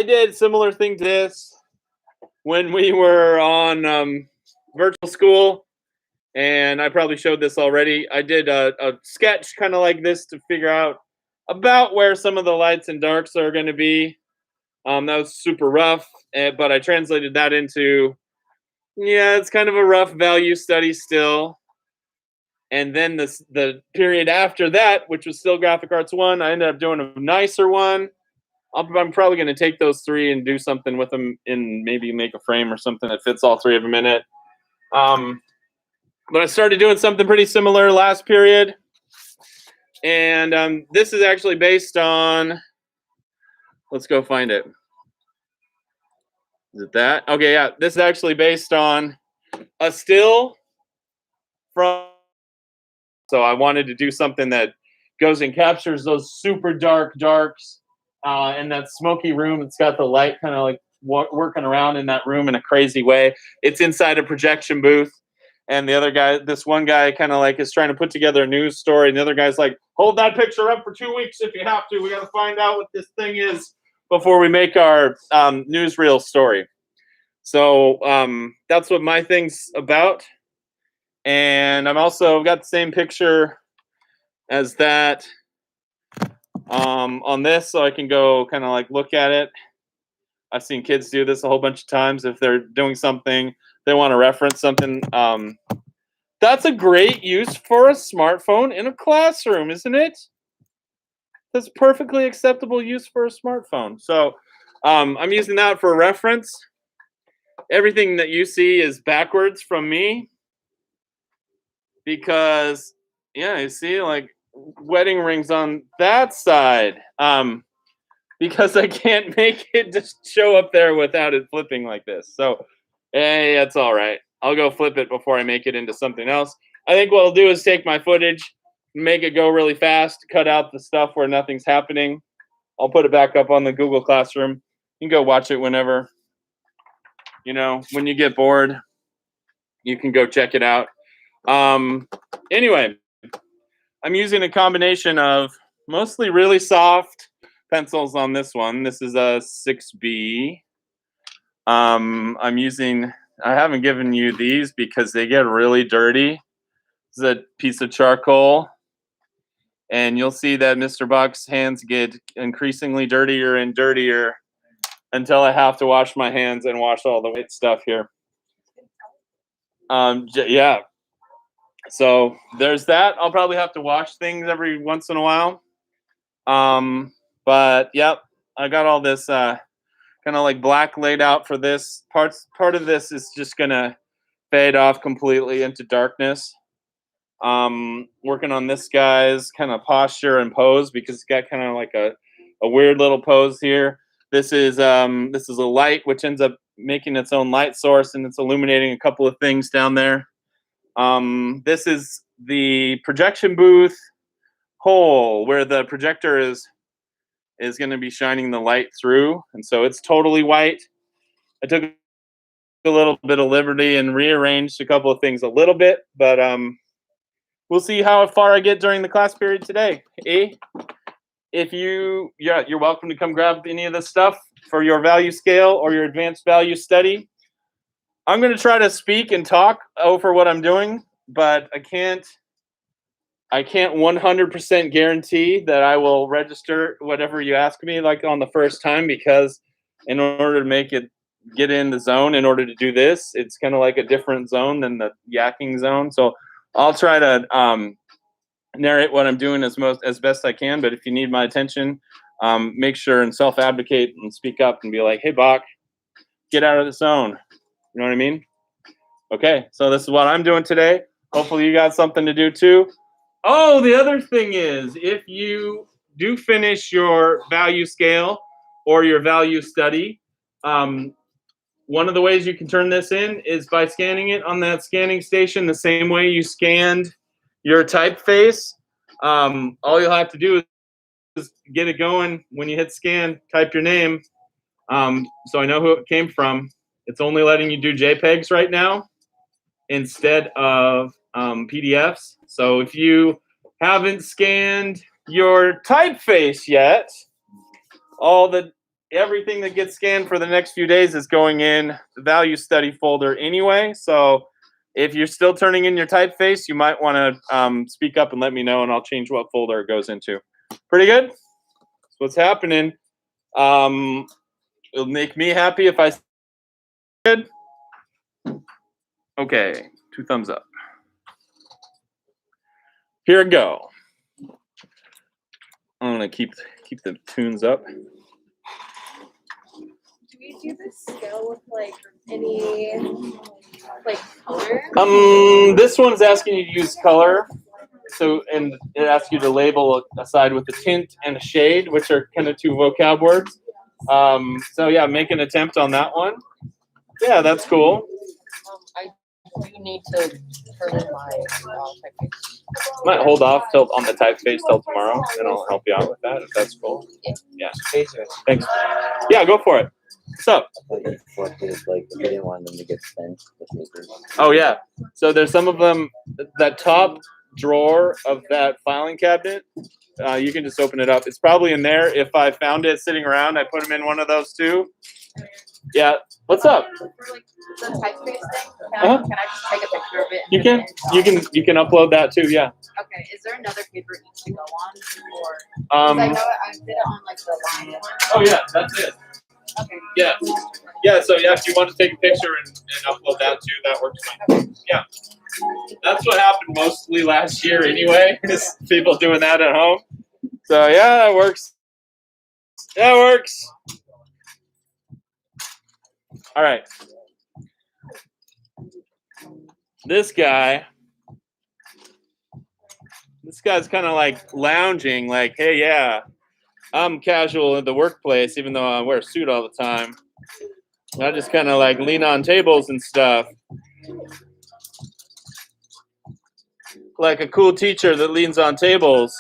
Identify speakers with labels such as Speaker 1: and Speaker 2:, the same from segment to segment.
Speaker 1: I did a similar thing to this when we were on virtual school, and I probably showed this already. I did a sketch kind of like this to figure out about where some of the lights and darks are going to be. That was super rough, but I translated that into, yeah, it's kind of a rough value study still. And then the period after that, which was still graphic arts one, I ended up doing a nicer one. I'm probably going to take those three and do something with them, and maybe make a frame or something that fits all three of them in it. But I started doing something pretty similar last period, and this is actually based on. Let's go find it. Is it that? Okay, yeah. This is actually based on a still from. So I wanted to do something that goes and captures those super dark darks in that smoky room. It's got the light kind of like working around in that room in a crazy way. It's inside a projection booth. And the other guy, this one guy kind of like is trying to put together a news story. And the other guy's like, hold that picture up for 2 weeks if you have to. We got to find out what this thing is before we make our newsreel story. So that's what my thing's about. And I'm also got the same picture as that on this, so I can go kind of like look at it. I've seen kids do this a whole bunch of times. If they're doing something, they want to reference something. That's a great use for a smartphone in a classroom, isn't it? That's perfectly acceptable use for a smartphone. So I'm using that for reference. Everything that you see is backwards from me because, yeah, you see, like wedding rings on that side. Because I can't make it just show up there without it flipping like this. So, hey, that's all right. I'll go flip it before I make it into something else. I think what I'll do is take my footage, make it go really fast, cut out the stuff where nothing's happening. I'll put it back up on the Google Classroom. You can go watch it whenever. You know, when you get bored, you can go check it out. Anyway, I'm using a combination of mostly really soft pencils on this one. This is a 6B. I'm using, I haven't given you these because they get really dirty. This is a piece of charcoal. And you'll see that Mr. Buck's hands get increasingly dirtier and dirtier until I have to wash my hands and wash all the white stuff here. Yeah. So there's that. I'll probably have to wash things every once in a while. But yep, I got all this kind of like black laid out for this. Part of this is just gonna fade off completely into darkness. Working on this guy's kind of posture and pose because it's got kind of like a weird little pose here. This is a light which ends up making its own light source, and it's illuminating a couple of things down there. This is the projection booth hole where the projector is going to be shining the light through, and so it's totally white. I took a little bit of liberty and rearranged a couple of things a little bit, but we'll see how far I get during the class period today. If you're welcome to come grab any of this stuff for your value scale or your advanced value study. I'm going to try to speak and talk over what I'm doing, but I can't 100% guarantee that I will register whatever you ask me like on the first time, because in order to make it get in the zone, in order to do this, it's kind of like a different zone than the yakking zone. So I'll try to narrate what I'm doing as best I can. But if you need my attention, make sure and self-advocate and speak up and be like, hey, Bach, get out of the zone. You know what I mean? Okay, so this is what I'm doing today. Hopefully you got something to do too. Oh, the other thing is, if you do finish your value scale or your value study, one of the ways you can turn this in is by scanning it on that scanning station the same way you scanned your typeface. All you'll have to do is get it going. When you hit scan, type your name, so I know who it came from. It's only letting you do JPEGs right now instead of PDFs. So if you haven't scanned your typeface yet, all the everything that gets scanned for the next few days is going in the value study folder anyway. So if you're still turning in your typeface, you might want to speak up and let me know, and I'll change what folder it goes into. Pretty good? That's what's happening. It'll make me happy if I good. Okay, 2 thumbs up. Here we go. I'm gonna keep the tunes up.
Speaker 2: Do we do this skill with like any like color?
Speaker 1: This one's asking you to use color. So, and it asks you to label a side with a tint and a shade, which are kind of 2 vocab words. So yeah, make an attempt on that one. Yeah, that's cool.
Speaker 3: I do need to turn in my typeface.
Speaker 1: Might hold off till on the typeface till tomorrow, and I'll help you out with that if that's cool. Yeah. Thanks. Yeah, go for it. What's up?
Speaker 4: Like if you didn't want them to get spent with papers.
Speaker 1: Oh yeah. So there's some of them. That top drawer of that filing cabinet, you can just open it up. It's probably in there. If I found it sitting around, I put them in one of those too. Yeah. What's up?
Speaker 2: For like the typeface thing, can I just take a picture of it?
Speaker 1: You can. You can upload that too. Yeah.
Speaker 2: Okay. Is there another paper it needs to go on, or? 'Cause I know I did it on like the line one.
Speaker 1: Oh yeah, that's it.
Speaker 2: Okay.
Speaker 1: Yeah. Yeah. So yeah, if you want to take a picture and upload that too, that works fine. Yeah. That's what happened mostly last year anyway. Is people doing that at home. So yeah, that works. That works. All right. This guy's kind of like lounging, like, hey, yeah, I'm casual in the workplace, even though I wear a suit all the time. I just kind of like lean on tables and stuff. Like a cool teacher that leans on tables.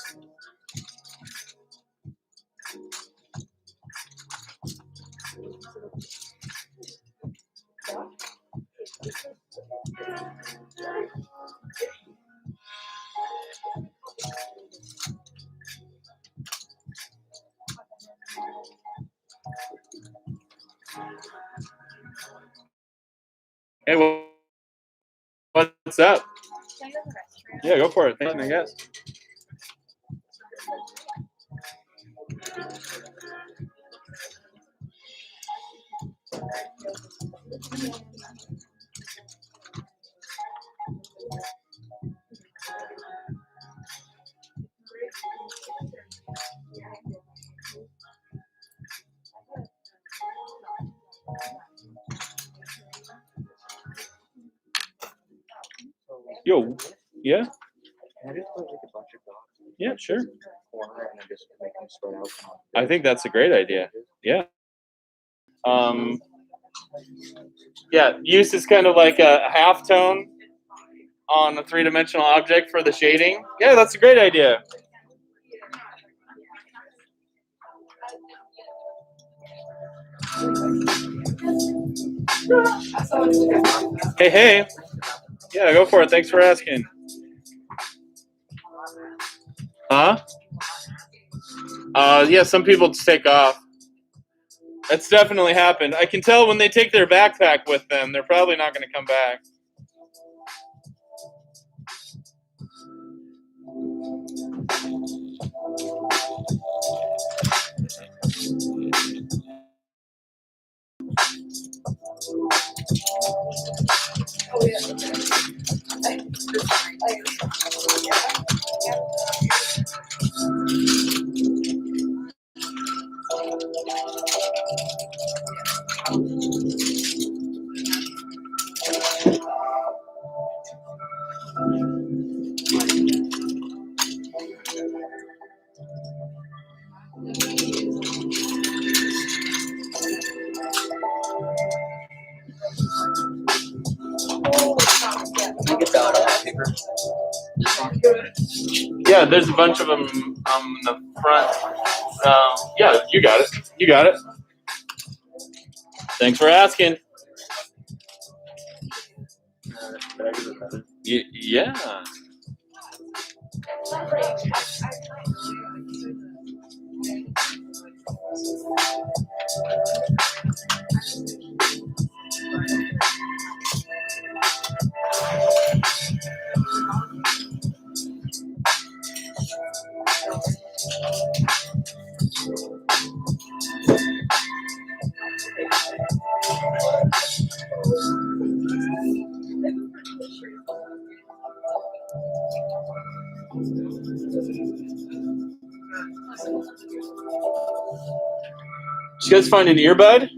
Speaker 1: Hey, what's up?
Speaker 2: Can I go to the restroom?
Speaker 1: Yeah, go for it. Thanks, I guess. Yo, yeah,
Speaker 4: Can I just put like a bunch of dots in
Speaker 1: yeah, sure.
Speaker 4: the corner and then just make them spread out?
Speaker 1: I think that's a great idea. Yeah. Yeah, use is kind of like a halftone on a 3-dimensional object for the shading. Yeah, that's a great idea. Hey, hey. Yeah, go for it. Thanks for asking. Huh? Yeah, some people just take off. That's definitely happened. I can tell when they take their backpack with them, they're probably not going to come back.
Speaker 2: Oh yeah.
Speaker 4: Can I get that on paper?
Speaker 1: Yeah, there's a bunch of them in the front. Yeah, you got it. You got it. Thanks for asking. Yeah. Did you guys find an earbud?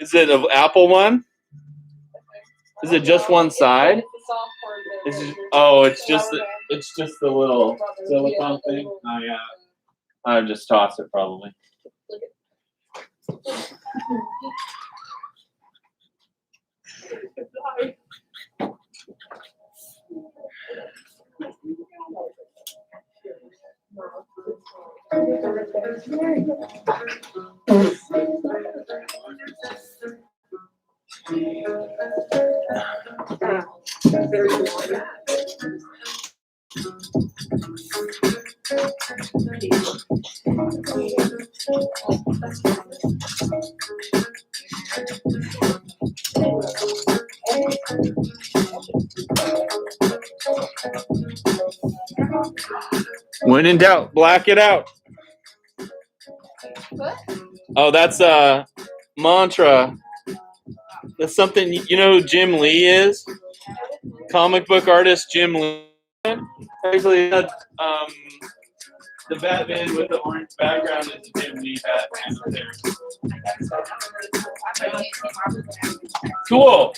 Speaker 1: Is it an Apple one? Is it just one side? Oh, it's just the little silicone thing. Oh yeah, I just toss it probably. When in doubt, black it out. Oh, that's a mantra. That's something, you know who Jim Lee is? Comic book artist Jim Lee. Actually, the Batman with the orange background is Jim Lee Batman right there. Cool.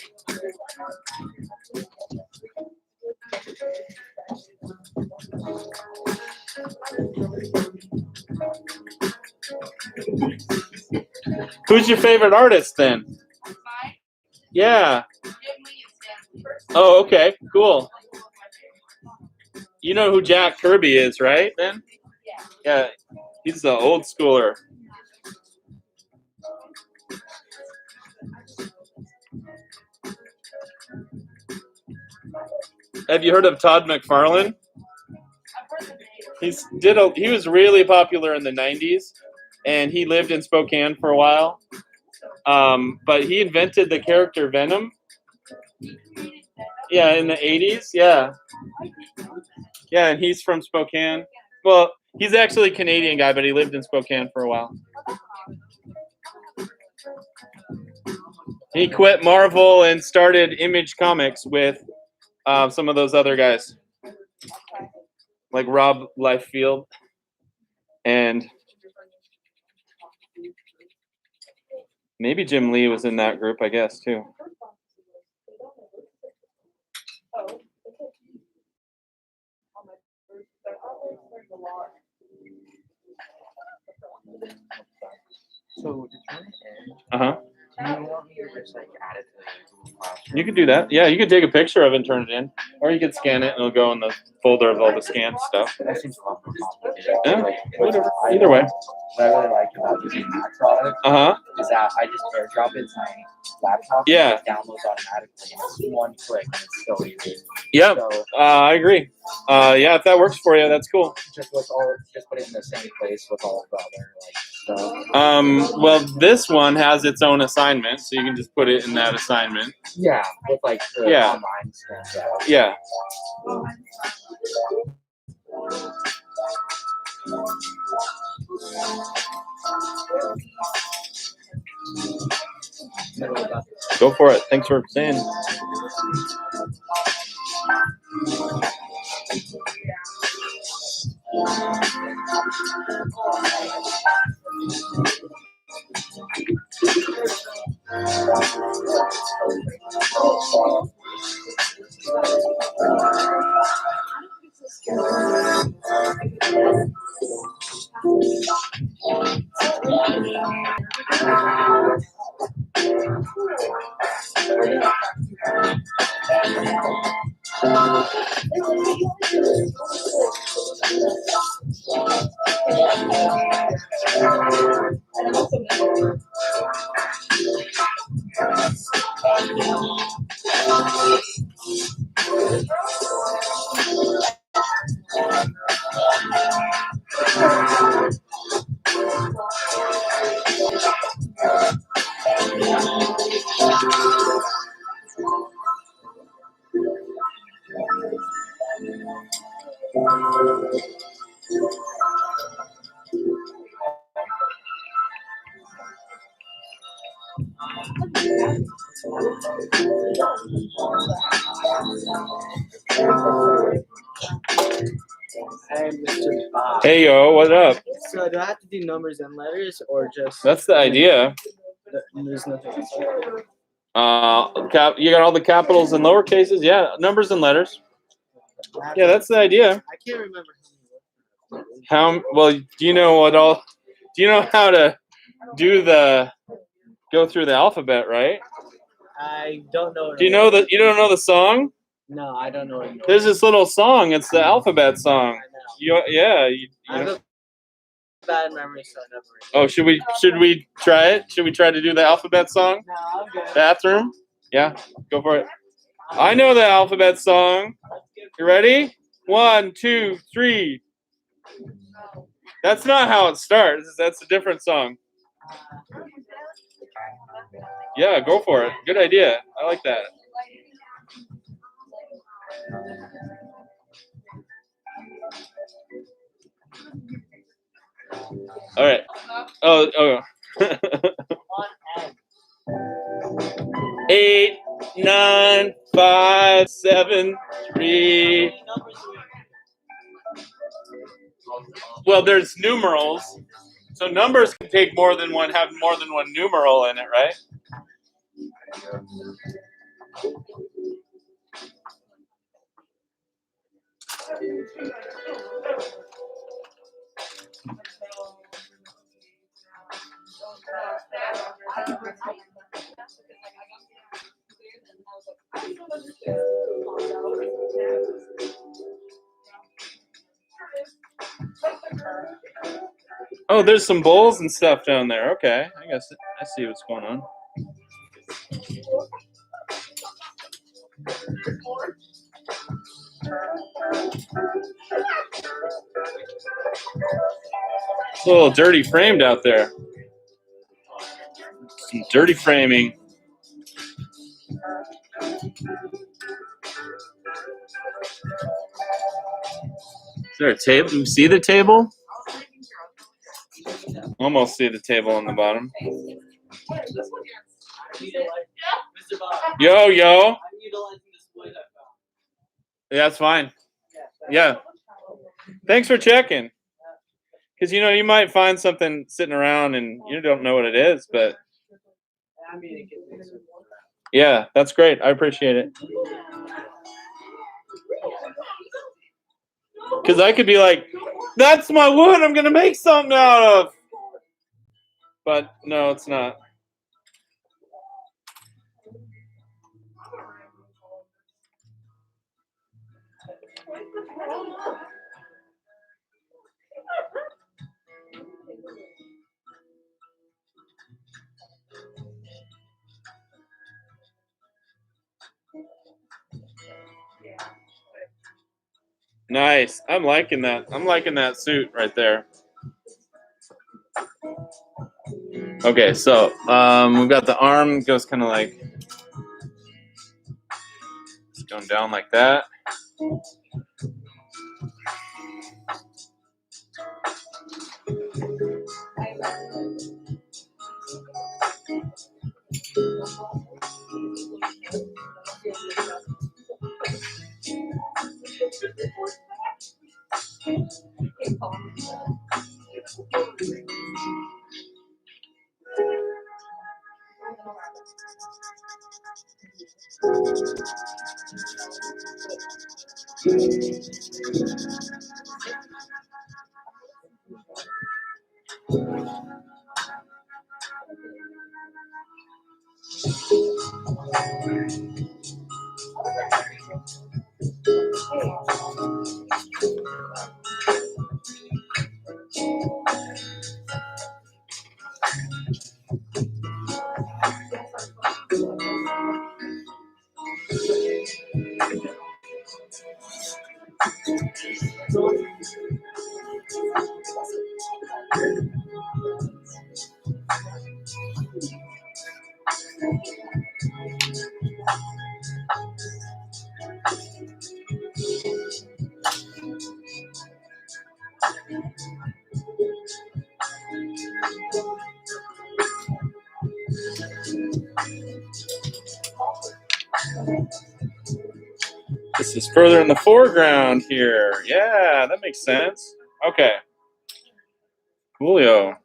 Speaker 1: Who's your favorite artist then? Yeah. Oh, okay, cool. You know who Jack Kirby is, right? Then? Yeah, he's the old schooler. Have you heard of Todd McFarlane? He was really popular in the 90s, and he lived in Spokane for a while. But he invented the character Venom. Yeah, in the 80s. Yeah. Yeah, and he's from Spokane. Well, he's actually a Canadian guy, but he lived in Spokane for a while. He quit Marvel and started Image Comics with some of those other guys, like Rob Liefeld and maybe Jim Lee was in that group, I guess, too.
Speaker 4: So,
Speaker 1: Uh-huh.
Speaker 4: do you want me to just like add it to the Google Classroom?
Speaker 1: You could do that. Yeah, you could take a picture of it and turn it in. Or you could scan it and it'll go in the folder of all the scanned stuff.
Speaker 4: That seems a lot more complicated.
Speaker 1: Yeah,
Speaker 4: Like,
Speaker 1: whatever. Either way.
Speaker 4: What I really like about using Mac product
Speaker 1: Uh-huh.
Speaker 4: is that I just airdrop it to my laptop
Speaker 1: Yeah.
Speaker 4: and it downloads automatically. And it's one click and it's so easy.
Speaker 1: Yep.
Speaker 4: So
Speaker 1: I agree. Yeah, if that works for you, that's cool.
Speaker 4: just put it in the same place with all of the other like stuff.
Speaker 1: Well, this one has its own assignment, so you can just put it in that assignment.
Speaker 4: Yeah, with like the
Speaker 1: Yeah.
Speaker 4: online stuff.
Speaker 1: Yeah. Go for it. Thanks for saying.
Speaker 5: Hey, Mr. Bob.
Speaker 1: Hey yo, what up?
Speaker 5: So do I have to do numbers and letters or just?
Speaker 1: That's the idea.
Speaker 5: There's nothing else.
Speaker 1: You got all the capitals and lower cases? Yeah, numbers and letters. Yeah, that's the idea.
Speaker 5: I can't remember.
Speaker 1: How well do you know what all? Do you know how to go through the alphabet, right?
Speaker 5: I don't know.
Speaker 1: Do you know that you don't know the song?
Speaker 5: No, I don't know.
Speaker 1: There's this little song. It's the alphabet song. You
Speaker 5: I have
Speaker 1: know.
Speaker 5: a bad memory, so I never.
Speaker 1: Oh, should we try it? Should we try to do the alphabet song?
Speaker 5: No, I'm good.
Speaker 1: Bathroom? Yeah, go for it. I know the alphabet song. You ready? 1, 2, 3. That's not how it starts. That's a different song. Yeah, go for it. Good idea. I like that. All right. Oh. 8, 9, 5, 7, 3. Well, there's numerals. So numbers can take have more than one numeral in it, right? Oh, there's some bowls and stuff down there. Okay, I guess I see what's going on. It's a little dirty framed out there. Some dirty framing. Is there a table? You see the table? Almost see the table on the bottom. Yo.
Speaker 5: I'm utilizing this wood I found.
Speaker 1: Yeah, that's fine. Yeah. Thanks for checking. Because, you might find something sitting around and you don't know what it is, but
Speaker 5: I mean, it can be.
Speaker 1: yeah, that's great. I appreciate it. Because I could be like, that's my wood I'm going to make something out of. But no, it's not. Nice. I'm liking that. I'm liking that suit right there. Okay, so we've got the arm goes kind of like going down like that. This is further in the foreground here. Yeah, that makes sense. Okay. Coolio.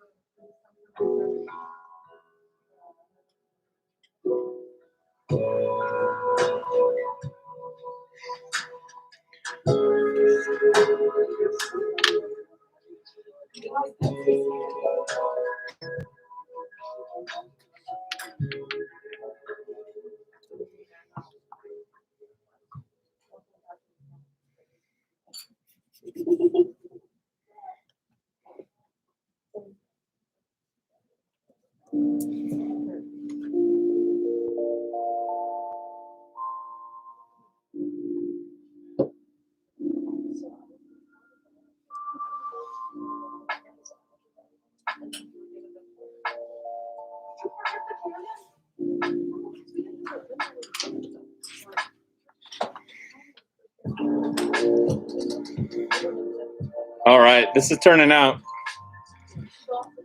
Speaker 1: All right, this is turning out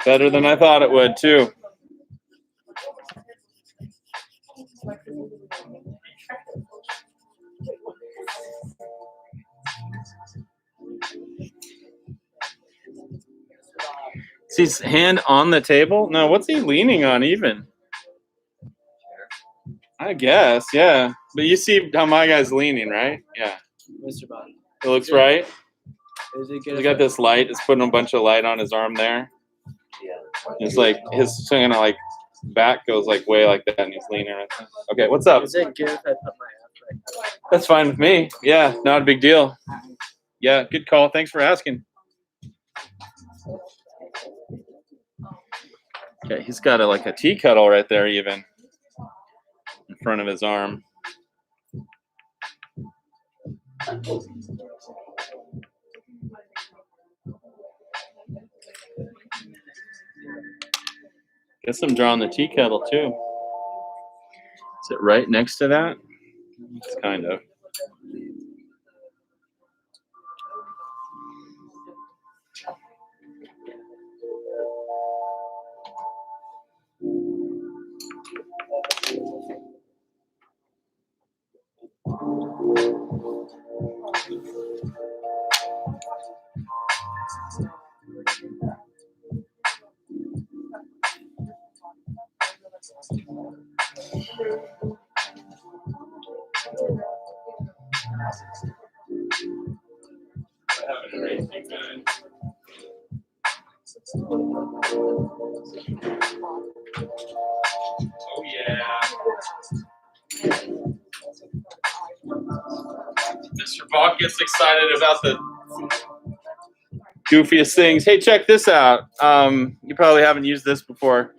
Speaker 1: better than I thought it would, too. Is his hand on the table? No, what's he leaning on even? I guess, yeah. But you see how my guy's leaning, right? Yeah.
Speaker 5: Mr. Bond.
Speaker 1: It looks right.
Speaker 5: Is it good?
Speaker 1: He's got this light. It's putting a bunch of light on his arm there.
Speaker 4: Yeah.
Speaker 1: It's like his kind of like back goes like way like that, and he's leaning right there. Okay, what's up?
Speaker 5: Is it good if I put my ass like
Speaker 1: That's fine with me. Yeah, not a big deal. Yeah, good call. Thanks for asking. Okay, he's got like a tea kettle right there, even in front of his arm. Guess I'm drawing the tea kettle too. Is it right next to that? It's kind of. Oh yeah. Mr. Bach gets excited about the goofiest things. Hey, check this out. You probably haven't used this before.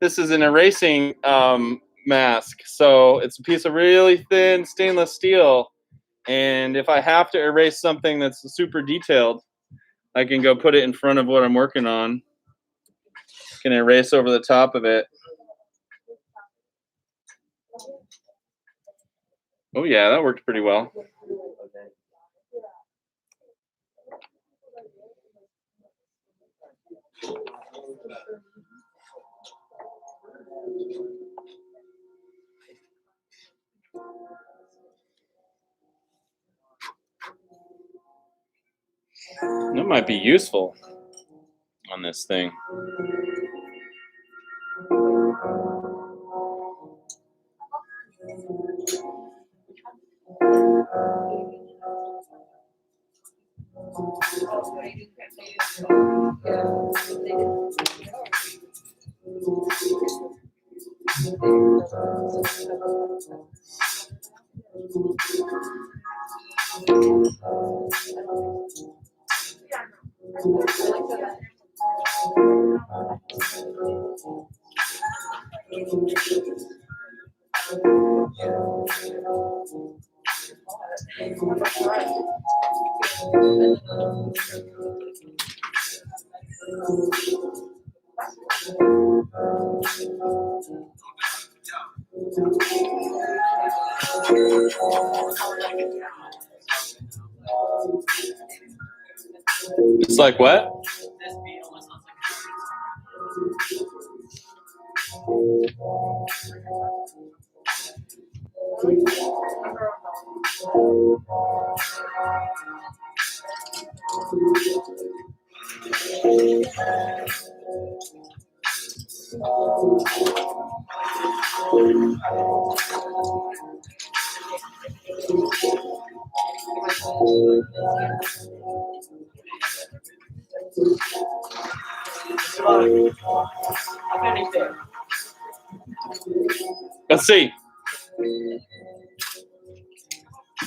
Speaker 1: This is an erasing mask. So it's a piece of really thin stainless steel. And if I have to erase something that's super detailed, I can go put it in front of what I'm working on. Can erase over the top of it. Oh yeah, that worked pretty well. That might be useful on this thing. It's like what?
Speaker 5: this beat almost sounds like
Speaker 1: Let's see.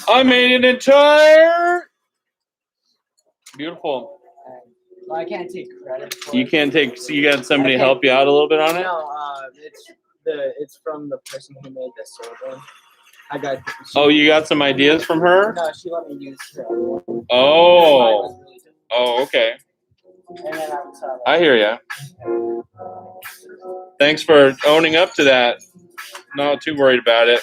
Speaker 1: I made an entire. Beautiful.
Speaker 5: Well, I can't take credit for
Speaker 1: You
Speaker 5: it.
Speaker 1: can't take. So you got somebody
Speaker 5: Okay.
Speaker 1: help you out a little bit on it.
Speaker 5: No, it's from the person who made the sword one. I got.
Speaker 1: Oh, you got some ideas from her?
Speaker 5: No, she let me use her. Mine
Speaker 1: Oh.
Speaker 5: was really difficult.
Speaker 1: Oh, okay.
Speaker 5: And then I was
Speaker 1: I hear ya. Thanks for owning up to that. Not too worried about it.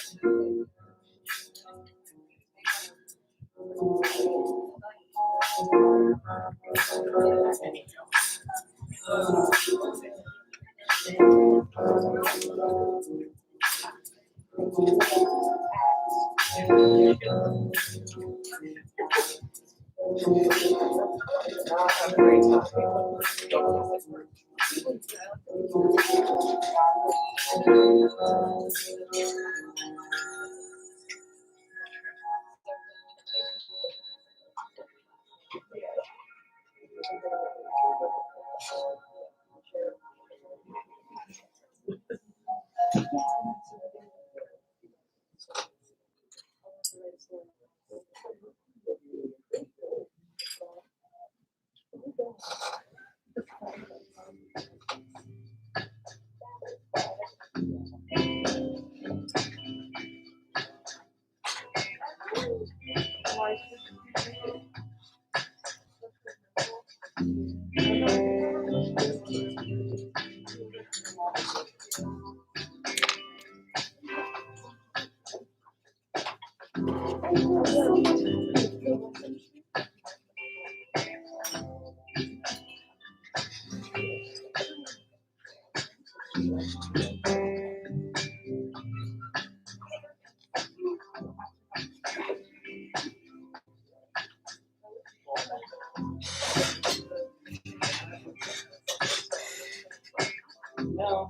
Speaker 5: No.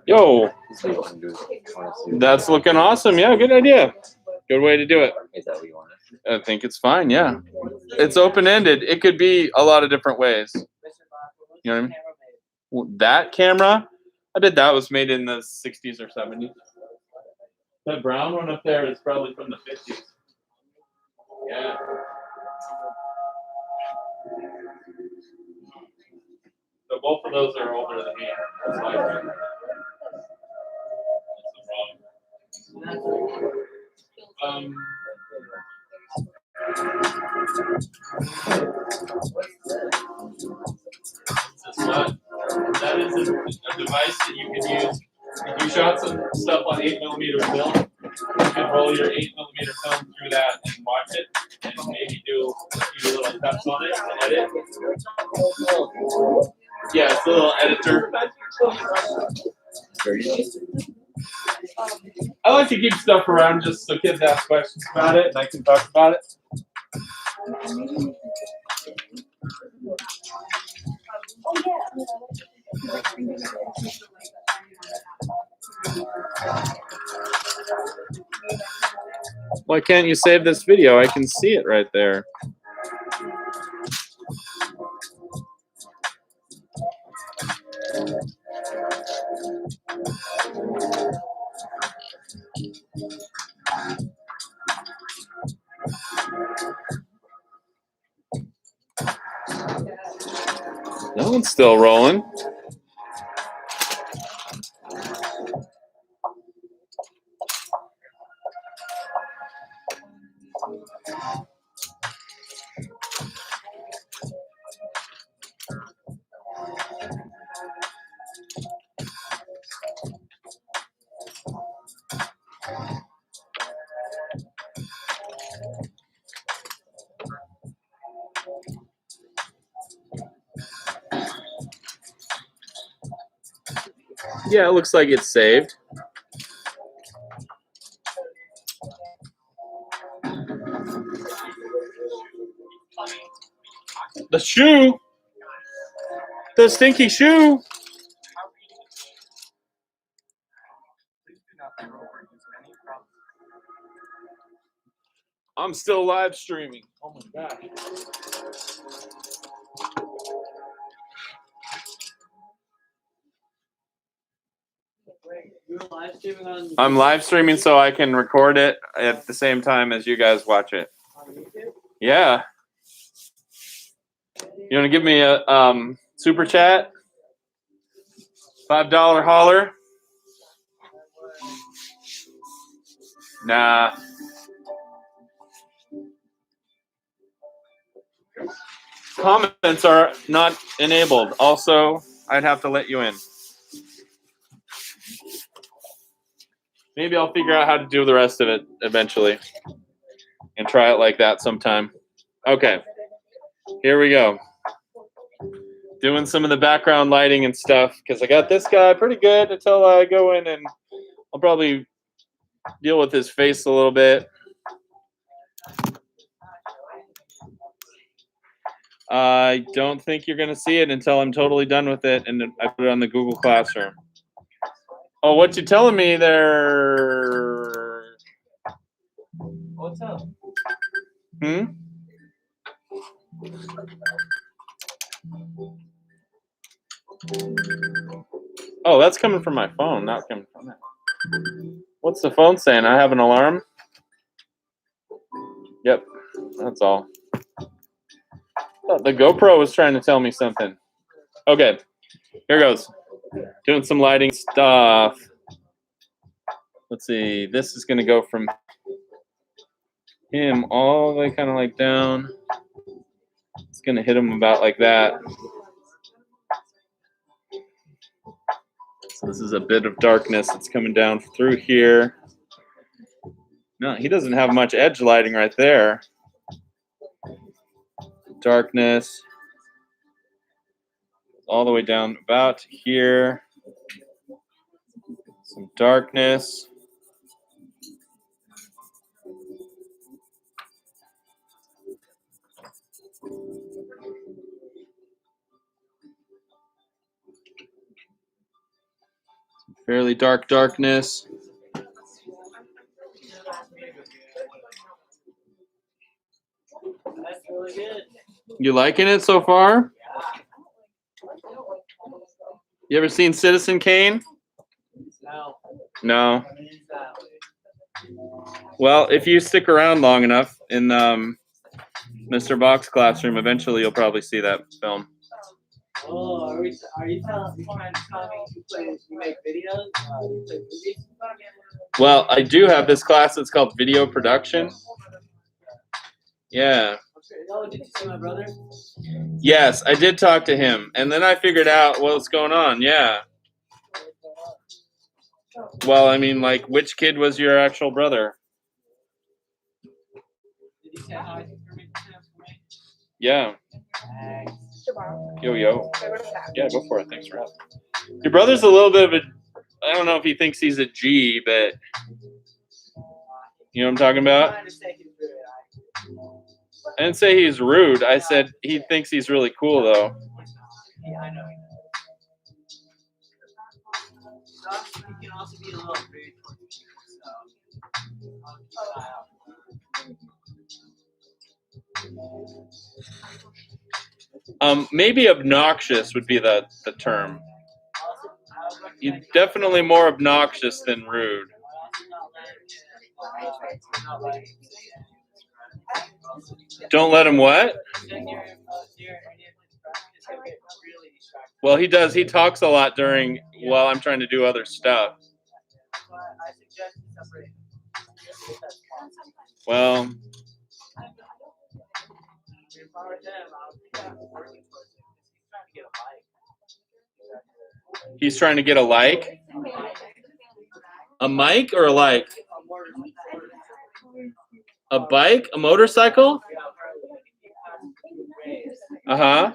Speaker 1: Yo,
Speaker 4: So you want to do it? Want to do
Speaker 1: that's looking awesome. Yeah, good idea. Good way to do it.
Speaker 4: Is that what you want?
Speaker 1: I think it's fine. Yeah. It's open ended. It could be a lot of different ways. You know what I mean? That camera, I bet that was made in the 60s or 70s. That brown one up there is probably from the 50s. Yeah. So both of those are older than me. That's why I think that's the problem. This one. That is a device that you can use. If you shot some stuff on 8mm film, you can roll your 8mm film through that and watch it, and maybe do a few little cuts on it and edit. Yeah, it's a little editor. I like to keep stuff around just so kids ask questions about it and I can talk about it. Why can't you save this video? I can see it right there. No, it's still rolling. Yeah, it looks like it's saved. The shoe. The stinky shoe. I'm still live streaming. Oh my gosh.
Speaker 5: You're live streaming on
Speaker 1: I'm live streaming so I can record it at the same time as you guys watch it.
Speaker 5: YouTube?
Speaker 1: Yeah. You want to give me a super chat? $5 holler? Nah. Comments are not enabled. Also, I'd have to let you in. Maybe I'll figure out how to do the rest of it eventually and try it like that sometime. Okay, here we go. Doing some of the background lighting and stuff because I got this guy pretty good until I go in and I'll probably deal with his face a little bit. I don't think you're going to see it until I'm totally done with it and I put it on the Google Classroom. Oh, what you telling me there?
Speaker 5: What's up?
Speaker 1: Hmm? Oh, that's coming from my phone, not coming from that. What's the phone saying? I have an alarm? Yep, that's all. Thought the GoPro was trying to tell me something. Okay, here goes. Doing some lighting stuff. Let's see. This is going to go from him all the way kind of like down. It's going to hit him about like that. So this is a bit of darkness that's coming down through here. No, he doesn't have much edge lighting right there. Darkness. All the way down about here. Some darkness. Some fairly dark darkness.
Speaker 5: That's really good.
Speaker 1: You liking it so far? You ever seen Citizen Kane?
Speaker 5: No.
Speaker 1: No.
Speaker 5: What is that?
Speaker 1: Well, if you stick around long enough in Mr. Bach's classroom, eventually you'll probably see that film.
Speaker 5: Oh, are you trying to tell me you make videos? You play movies?
Speaker 1: Well, I do have this class that's called video production. Yeah.
Speaker 5: Oh, did you see my brother?
Speaker 1: Yes, I did talk to him, and then I figured out what's going on. Yeah. Well, I mean, like, which kid was your actual brother?
Speaker 5: Did you say hi for me?
Speaker 1: Yeah.
Speaker 2: Tomorrow.
Speaker 1: Yo.
Speaker 2: I wrote it back.
Speaker 1: Yeah, go for it. Thanks for having me. Your brother's a little bit of a, I don't know if he thinks he's a G, but you know what I'm talking about? I didn't say he's rude. I said he thinks he's really cool, though.
Speaker 5: Yeah, I know. He can also be a little rude towards people, so I'll keep an eye out.
Speaker 1: Maybe obnoxious would be the term. He's definitely more obnoxious than rude. Don't let him what? Well, he does. He talks a lot during while I'm trying to do other stuff. Well, he's trying to get a like. A mic or a like? A bike? A motorcycle? Uh-huh.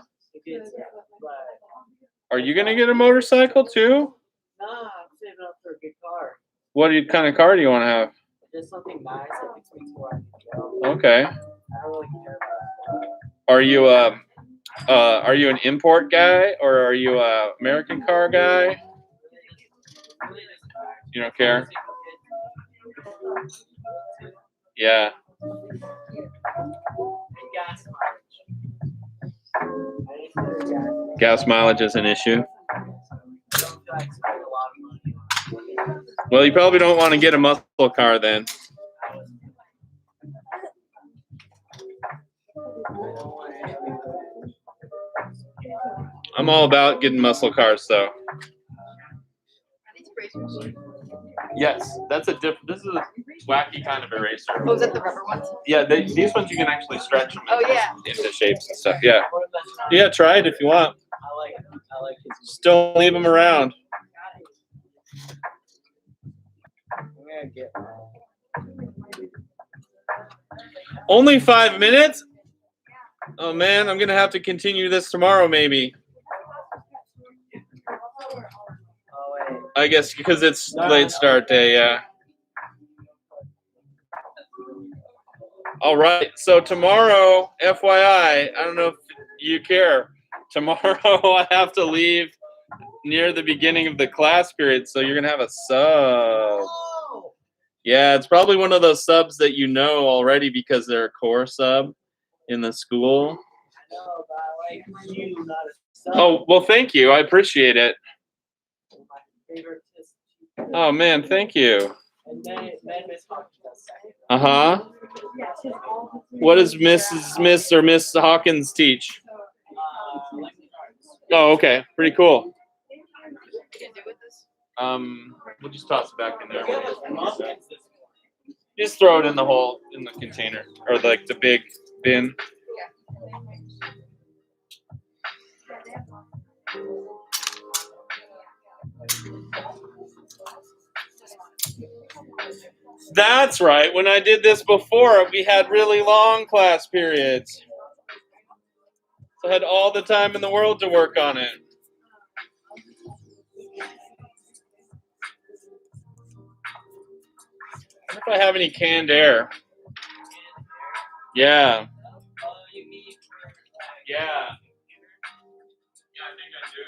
Speaker 1: Are you going to get a motorcycle too?
Speaker 5: No, I'm saving up for a good car.
Speaker 1: What kind of car do you want to have?
Speaker 5: Just something nice that gets me to where I need to go.
Speaker 1: Okay.
Speaker 5: I don't really care about
Speaker 1: Are you Are you an import guy or are you a American car guy? You don't care? Yeah. Gas mileage is an issue. Well, you probably don't want to get a muscle car then. I'm all about getting muscle cars, though. Yes, that's a different. This is a wacky kind of eraser.
Speaker 2: Oh, is that the rubber ones?
Speaker 1: Yeah, these ones you can actually stretch them
Speaker 2: Oh, yeah.
Speaker 1: into shapes and stuff. Yeah, yeah. Try it if you want.
Speaker 5: I like it.
Speaker 1: Just don't leave them around.
Speaker 5: I'm gonna get
Speaker 1: Only 5 minutes? Oh man, I'm gonna have to continue this tomorrow, maybe. I guess because it's late start day. Yeah. All right. So tomorrow, FYI, I don't know if you care. Tomorrow I have to leave near the beginning of the class period, so you're gonna have a sub. Yeah, it's probably one of those subs that you know already because they're a core sub in the school.
Speaker 5: I know, but I like you, not a sub.
Speaker 1: Oh, well, thank you. I appreciate it.
Speaker 5: My favorite is
Speaker 1: Oh man, thank you.
Speaker 5: and then Miss Hawkins does second.
Speaker 1: Uh-huh. What does Miss or Miss Hawkins teach?
Speaker 5: Like the cards.
Speaker 1: Oh, okay. Pretty cool.
Speaker 2: Can't do with this.
Speaker 1: We'll just toss it back in there.
Speaker 5: We have a muffins this
Speaker 1: Just throw it in the hole in the container or like the big bin. That's right. When I did this before, we had really long class periods. So I had all the time in the world to work on it. I wonder if I have any canned air. Yeah.
Speaker 5: You need
Speaker 1: Yeah. Yeah, I think I do.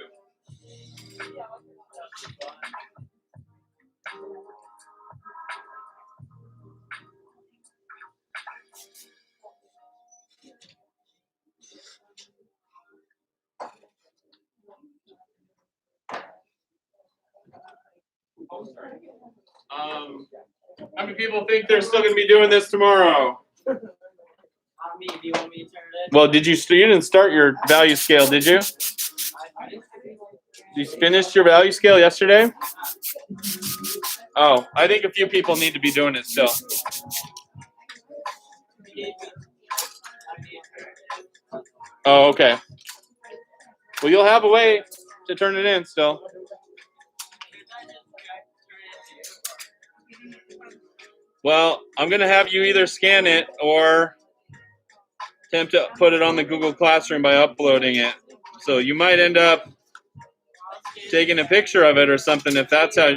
Speaker 1: How many people think they're still going to be doing this tomorrow?
Speaker 5: me. Do you want me to turn it in?
Speaker 1: Well, you didn't start your value scale, did you? You finished your value scale yesterday? Oh, I think a few people need to be doing it still. Oh, okay. Well, you'll have a way to turn it in still. Well, I'm going to have you either scan it or attempt to put it on the Google Classroom by uploading it. So you might end up taking a picture of it or something if that's how.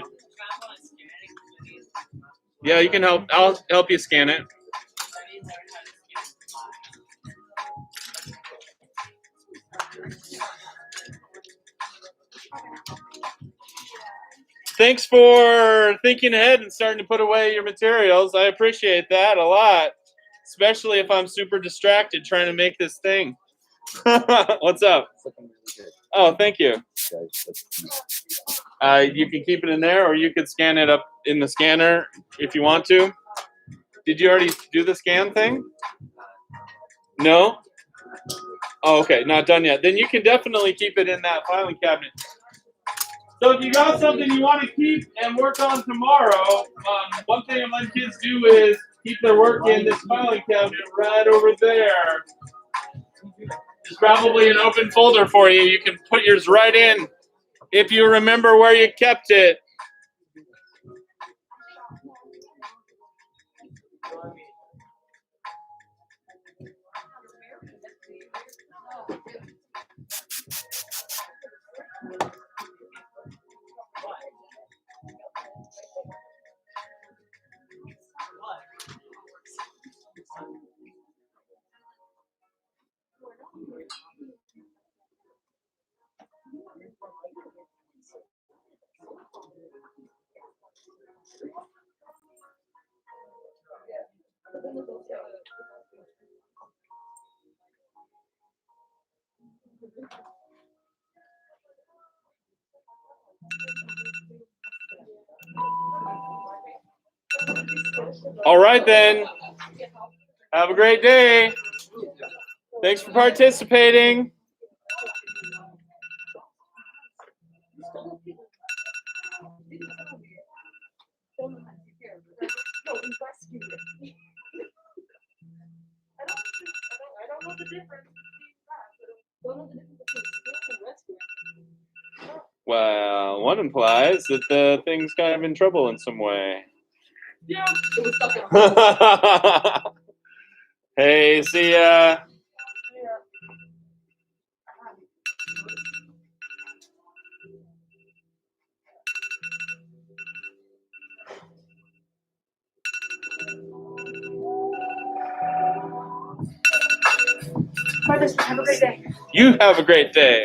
Speaker 1: Yeah, you can help. I'll help you scan it. Thanks for thinking ahead and starting to put away your materials. I appreciate that a lot, especially if I'm super distracted trying to make this thing. What's up? Oh, thank you. You can keep it in there, or you could scan it up in the scanner if you want to. Did you already do the scan thing? No? Oh, okay, not done yet. Then you can definitely keep it in that filing cabinet. So if you got something you want to keep and work on tomorrow, one thing I'm letting kids do is keep their work in this filing cabinet right over there. There's probably an open folder for you. You can put yours right in if you remember where you kept it. All right then. Have a great day. Thanks for participating. Well, one implies that the thing's kind of in trouble in some way.
Speaker 3: Yeah, it was stuck in.
Speaker 1: Hey, see ya.
Speaker 2: Have a great day.
Speaker 1: You have a great day.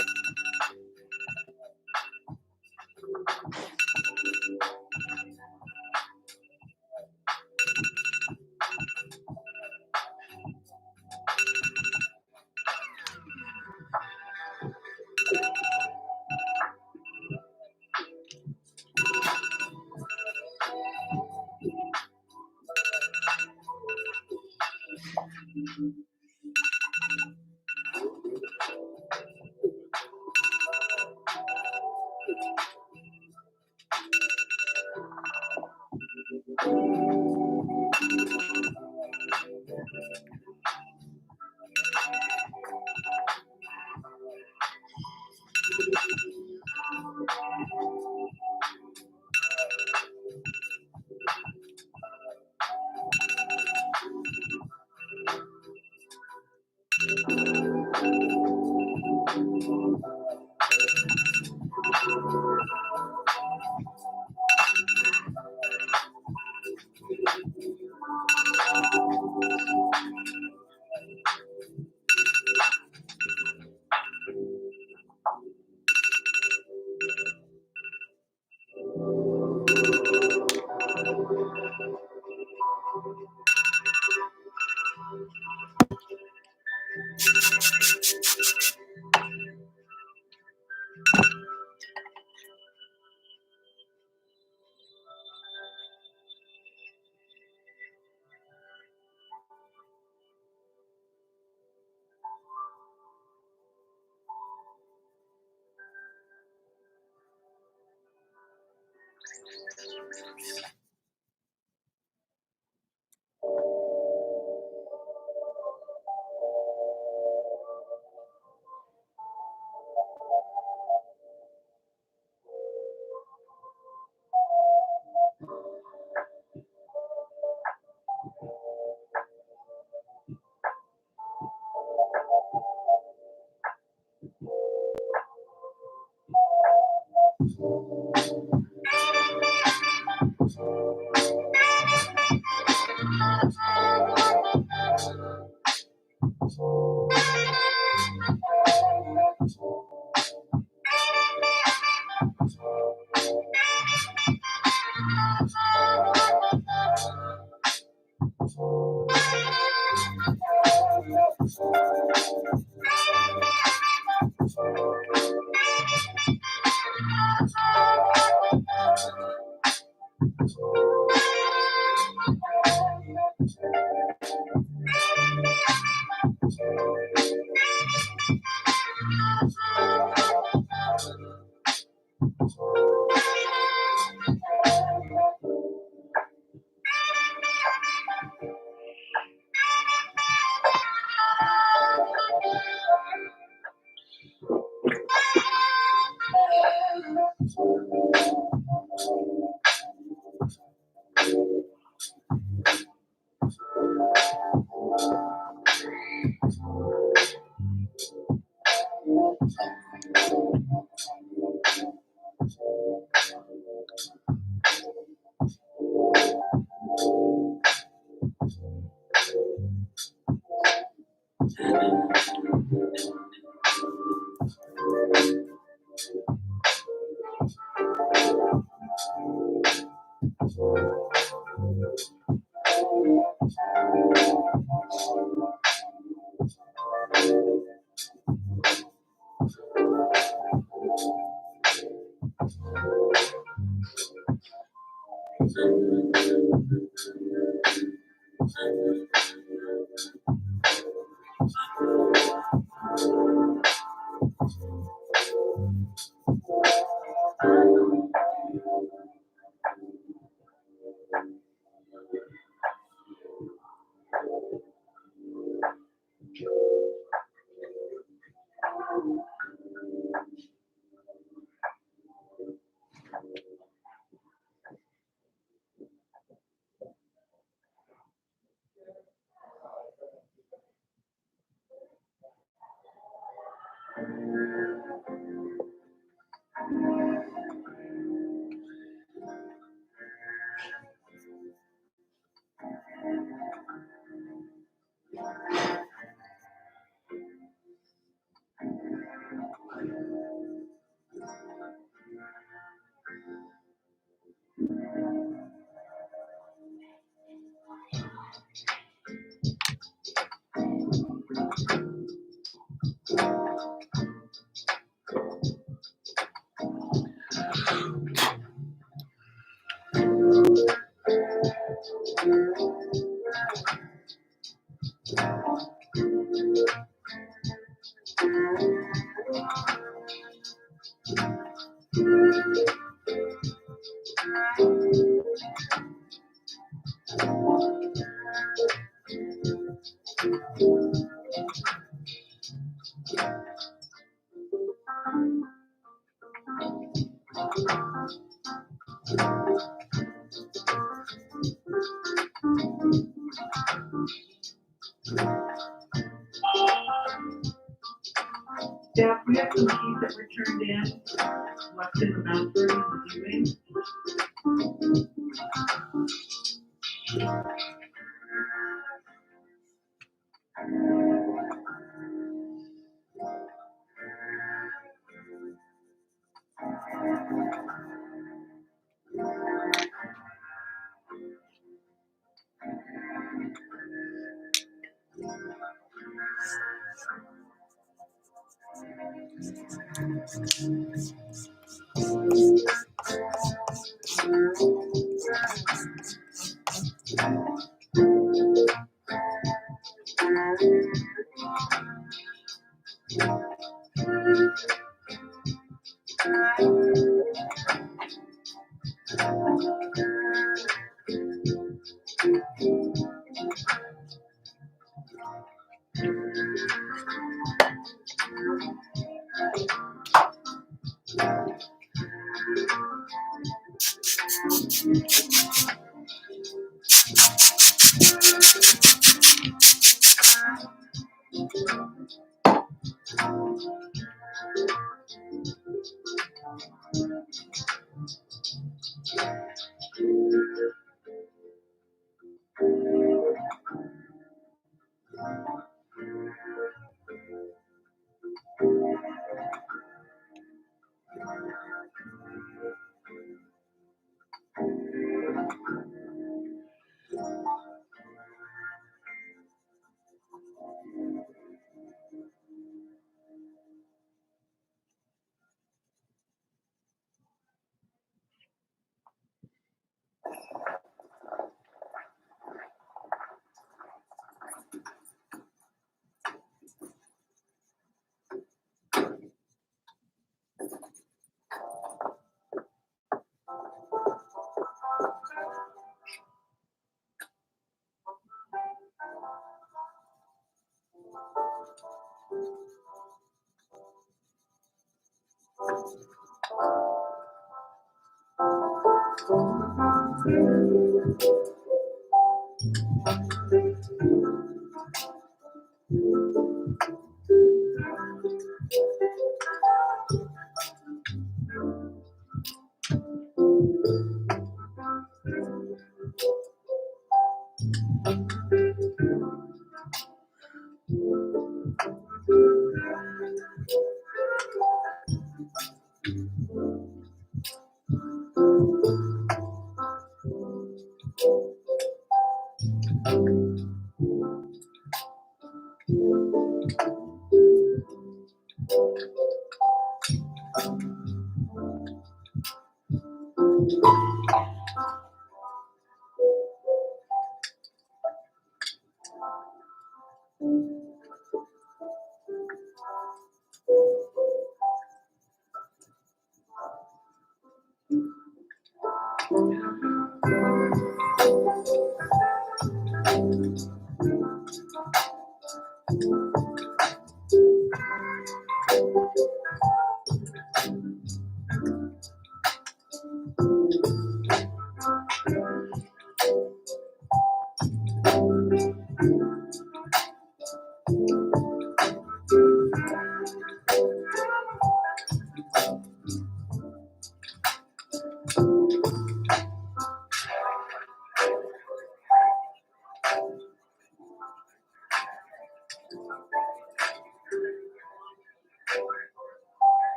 Speaker 6: Staff, we have some keys that were turned in, left in the bathroom, reviewing.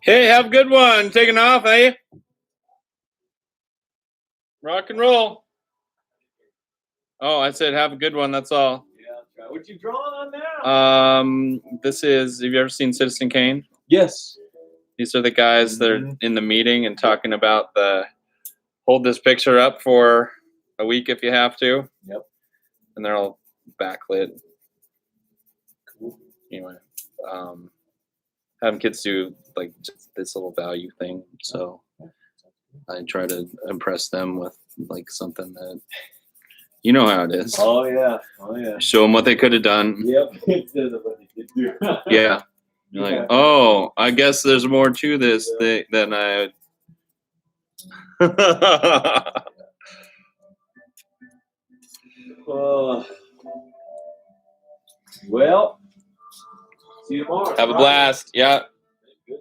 Speaker 1: Hey, have a good one. Taking off, eh? Rock and roll. Oh, I said have a good one. That's all.
Speaker 7: Yeah, what you drawing on now?
Speaker 1: This is. Have you ever seen Citizen Kane?
Speaker 7: Yes.
Speaker 1: These are the guys that are in the meeting and talking about the hold this picture up for a week if you have to.
Speaker 7: Yep.
Speaker 1: And they're all backlit.
Speaker 7: Cool.
Speaker 1: Anyway, having kids do like just this little value thing. So I try to impress them with like something that you know how it is.
Speaker 7: Oh yeah. Oh yeah.
Speaker 1: Show them what they could have done.
Speaker 7: Yep. It says what they did do.
Speaker 1: Yeah. You're like, oh, I guess there's more to this thing than I.
Speaker 7: Well, see you tomorrow.
Speaker 1: Have a blast. Yeah.
Speaker 7: Good.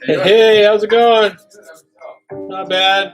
Speaker 1: Hey, how's it going? Not bad.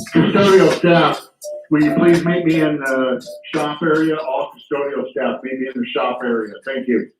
Speaker 6: Custodial staff, will you please meet me in the shop area? All custodial staff, meet me in the shop area. Thank you.